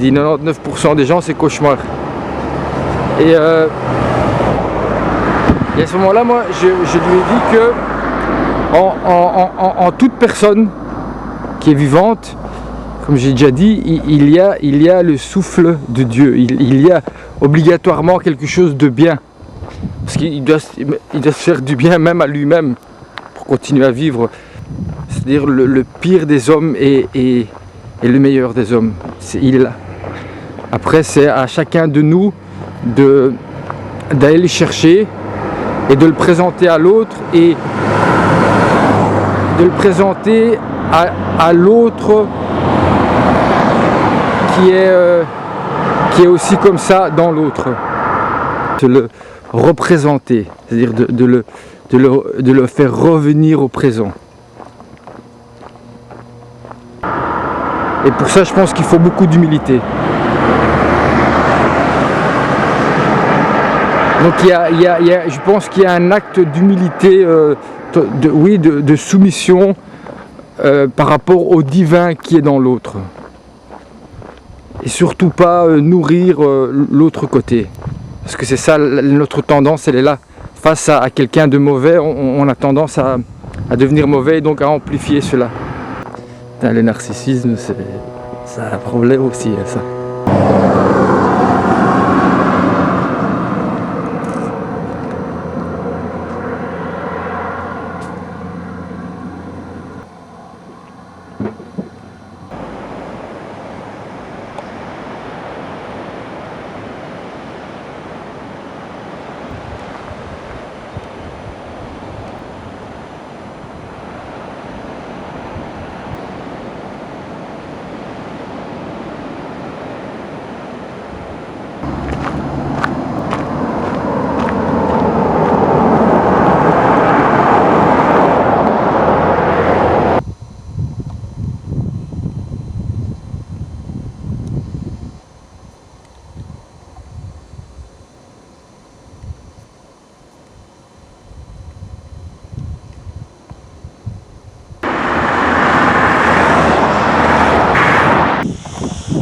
dit 99% des gens, c'est cauchemar. Et à ce moment-là, moi, je lui ai dit que en toute personne qui est vivante, comme j'ai déjà dit, il y a le souffle de Dieu. Il y a obligatoirement quelque chose de bien. Parce qu'il doit se faire du bien même à lui-même pour continuer à vivre. C'est-à-dire le pire des hommes et le meilleur des hommes. Il est là. Après, c'est à chacun de nous d'aller le chercher et de le présenter à l'autre et de le présenter à l'autre qui est aussi comme ça dans l'autre. De le représenter, c'est-à-dire de le faire revenir au présent. Et pour ça, je pense qu'il faut beaucoup d'humilité. Donc je pense qu'il y a un acte d'humilité, de soumission par rapport au divin qui est dans l'autre. Et surtout pas nourrir l'autre côté. Parce que c'est ça, notre tendance, elle est là. Face à quelqu'un de mauvais, on a tendance à devenir mauvais et donc à amplifier cela. Putain, le narcissisme, c'est un problème aussi, ça.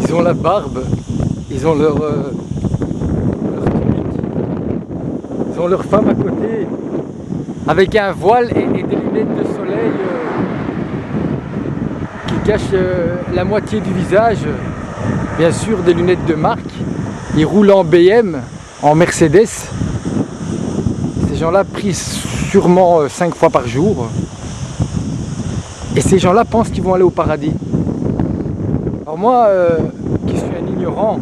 Ils ont la barbe, ils ont leur tunique, ils ont leur femme à côté, avec un voile et des lunettes de soleil qui cachent la moitié du visage, bien sûr des lunettes de marque. Ils roulent en BM, en Mercedes. Ces gens-là prient sûrement 5 fois par jour. Et ces gens-là pensent qu'ils vont aller au paradis. Alors moi, qui suis un ignorant,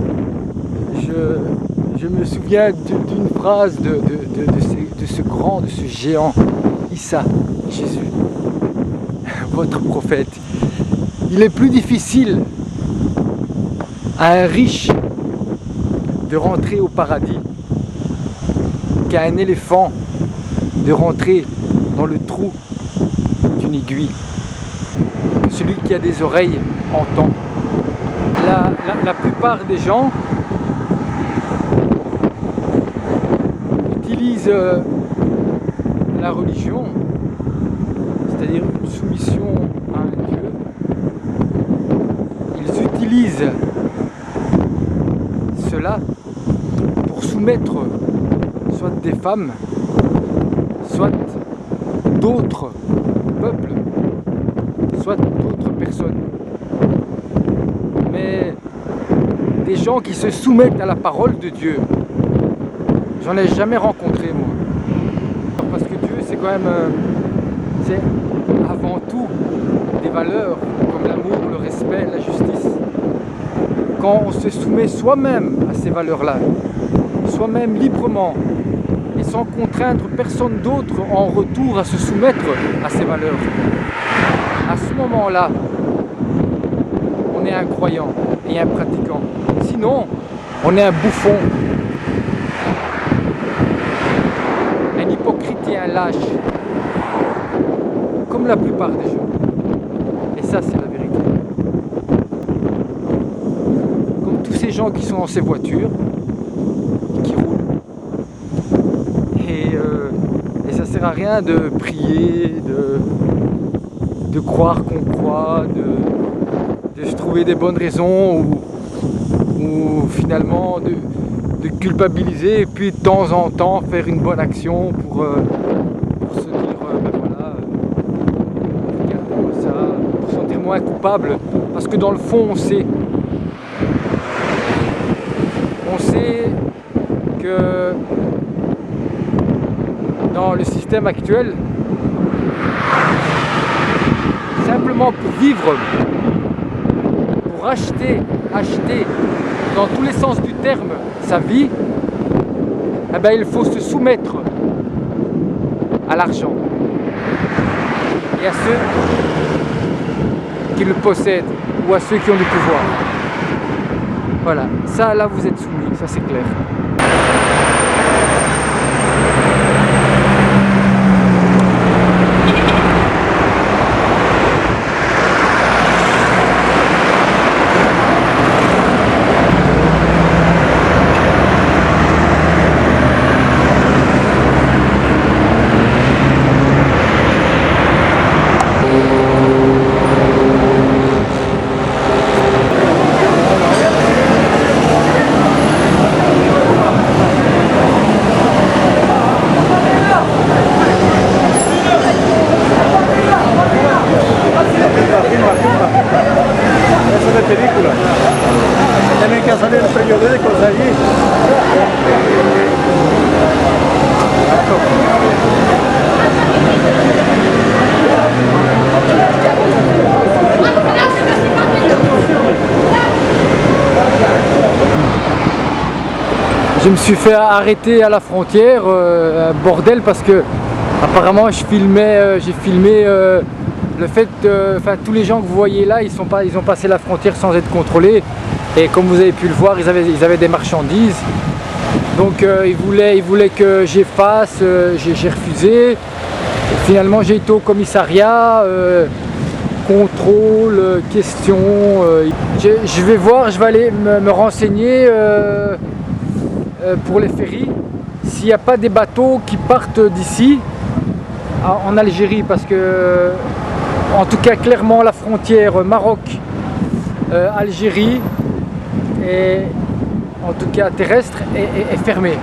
je me souviens d'une phrase de ce géant, Issa, Jésus, votre prophète. Il est plus difficile à un riche de rentrer au paradis qu'à un éléphant de rentrer dans le trou d'une aiguille. Celui qui a des oreilles entend. La plupart des gens utilisent la religion, c'est-à-dire une soumission à un Dieu. Ils utilisent cela pour soumettre soit des femmes, soit d'autres peuples, soit d'autres personnes. Mais des gens qui se soumettent à la parole de Dieu, j'en ai jamais rencontré moi. Parce que Dieu c'est quand même, c'est avant tout des valeurs comme l'amour, le respect, la justice. Quand on se soumet soi-même à ces valeurs-là, soi-même librement et sans contraindre personne d'autre en retour à se soumettre à ces valeurs, à ce moment-là, on est un croyant et un pratiquant. Sinon, on est un bouffon, un hypocrite et un lâche, comme la plupart des gens. Et ça, c'est la vérité. Comme tous ces gens qui sont dans ces voitures, et qui roulent. Et ça sert à rien de prier, de croire qu'on croit, de se trouver des bonnes raisons finalement de culpabiliser et puis de temps en temps faire une bonne action pour se dire ben voilà, regarde-moi ça, pour se sentir moins coupable, parce que dans le fond on sait que dans le système actuel, simplement pour vivre, pour acheter dans tous les sens du terme sa vie, eh ben, il faut se soumettre à l'argent et à ceux qui le possèdent ou à ceux qui ont du pouvoir. Voilà, ça là vous êtes soumis, ça c'est clair. Je me suis fait arrêter à la frontière, un bordel, parce que apparemment j'ai filmé le fait, tous les gens que vous voyez là, ils ont passé la frontière sans être contrôlés, et comme vous avez pu le voir, ils avaient des marchandises, donc ils voulaient que j'efface, j'ai refusé. Et finalement j'ai été au commissariat, contrôle, question, je vais aller me renseigner pour les ferries, s'il n'y a pas des bateaux qui partent d'ici en Algérie, parce que en tout cas clairement la frontière Maroc-Algérie est en tout cas terrestre est fermée.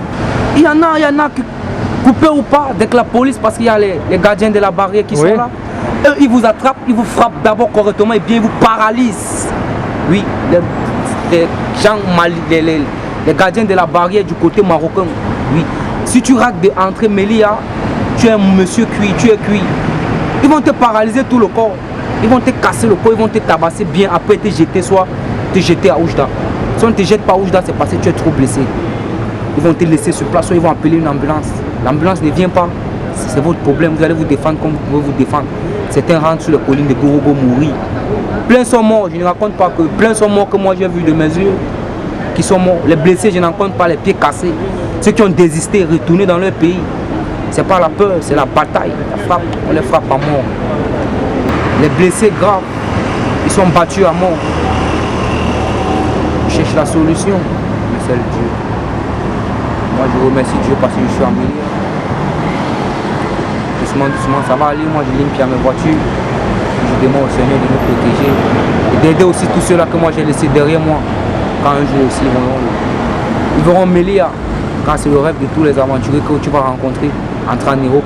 Il y en a qui coupés ou pas avec la police, parce qu'il y a les gardiens de la barrière qui sont là. Eux ils vous attrapent, ils vous frappent d'abord correctement et bien ils vous paralysent. Oui, les gens les gardiens de la barrière du côté marocain, oui. Si tu rates d'entrer Melia, tu es un monsieur cuit, tu es cuit. Ils vont te paralyser tout le corps. Ils vont te casser le corps, ils vont te tabasser bien, après te jeter, soit te jeter à Oujda. Si on ne te jette pas à Oujda, c'est parce que tu es trop blessé. Ils vont te laisser sur place, soit ils vont appeler une ambulance. L'ambulance ne vient pas, c'est votre problème, vous allez vous défendre comme vous pouvez vous défendre. Certains rentrent sur les collines de Gorogo mourir. Plein sont morts, je ne raconte pas que plein sont morts que moi j'ai vu de mes yeux. Qui sont morts. Les blessés, je n'en compte pas, les pieds cassés. Ceux qui ont désisté, retournés dans leur pays. C'est pas la peur, c'est la bataille, la frappe. On les frappe à mort. Les blessés graves, ils sont battus à mort. Je cherche la solution, mais c'est le Dieu. Moi, je remercie Dieu parce que je suis en milieu. Doucement, doucement, ça va aller. Moi, je ligne pied à mes voitures. Je demande au Seigneur de me protéger et d'aider aussi tous ceux-là que moi j'ai laissés derrière moi. Quand un jour aussi ils verront Melia, quand c'est le rêve de tous les aventuriers que tu vas rencontrer entrer en Europe.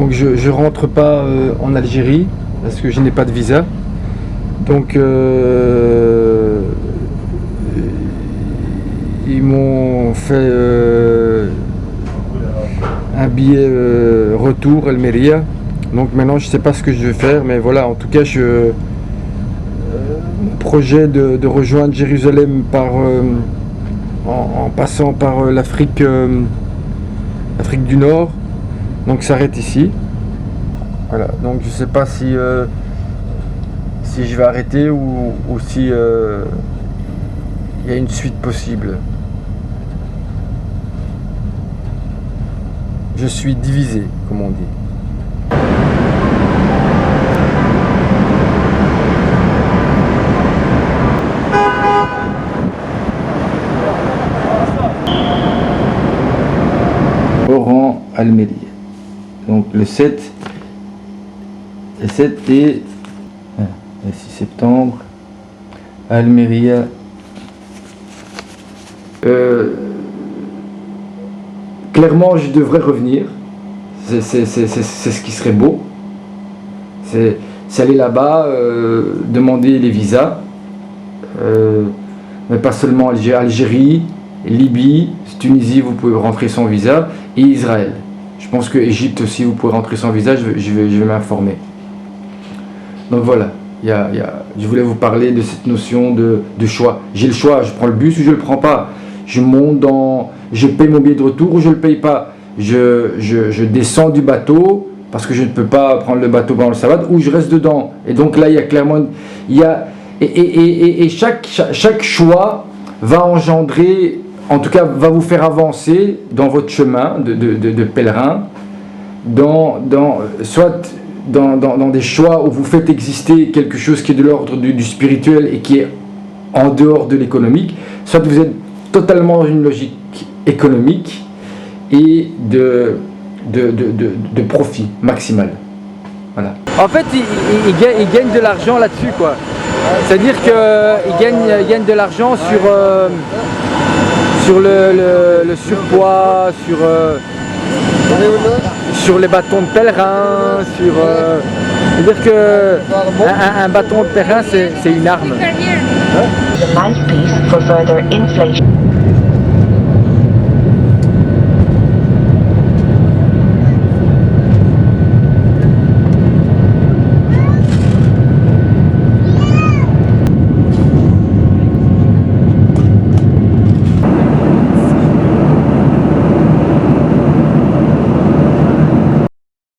Donc je rentre pas en Algérie parce que je n'ai pas de visa. Donc ils m'ont fait un billet retour Almeria. Donc maintenant je sais pas ce que je vais faire, mais voilà, en tout cas mon projet de rejoindre Jérusalem en passant par l'Afrique du Nord, donc s'arrête ici. Voilà, donc je sais pas si je vais arrêter ou si il y a une suite possible. Je suis divisé, comme on dit. Oran, Almeria. Donc le 7 et 6 septembre, Almeria. Clairement, je devrais revenir. C'est ce qui serait beau. C'est aller là-bas, demander les visas. Mais pas seulement Algérie, Libye, Tunisie, vous pouvez rentrer sans visa, et Israël. Je pense que Égypte aussi, vous pouvez rentrer sans visa, je vais m'informer. Donc voilà, je voulais vous parler de cette notion de choix. J'ai le choix, je prends le bus ou je ne le prends pas. Je paye mon billet de retour ou je ne le paye pas. Je descends du bateau parce que je ne peux pas prendre le bateau pendant le sabbat, ou je reste dedans. Et donc là, il y a clairement... Et chaque choix va engendrer, en tout cas va vous faire avancer dans votre chemin de pèlerin, soit dans des choix où vous faites exister quelque chose qui est de l'ordre du spirituel et qui est en dehors de l'économique, soit vous êtes totalement dans une logique économique et de profit maximal. Voilà. En fait, il gagne de l'argent là-dessus, quoi. C'est-à-dire qu'il gagne de l'argent sur le surpoids, sur les bâtons de pèlerin, c'est-à-dire qu'un bâton de pèlerin, c'est une arme. The mouthpiece for further inflation.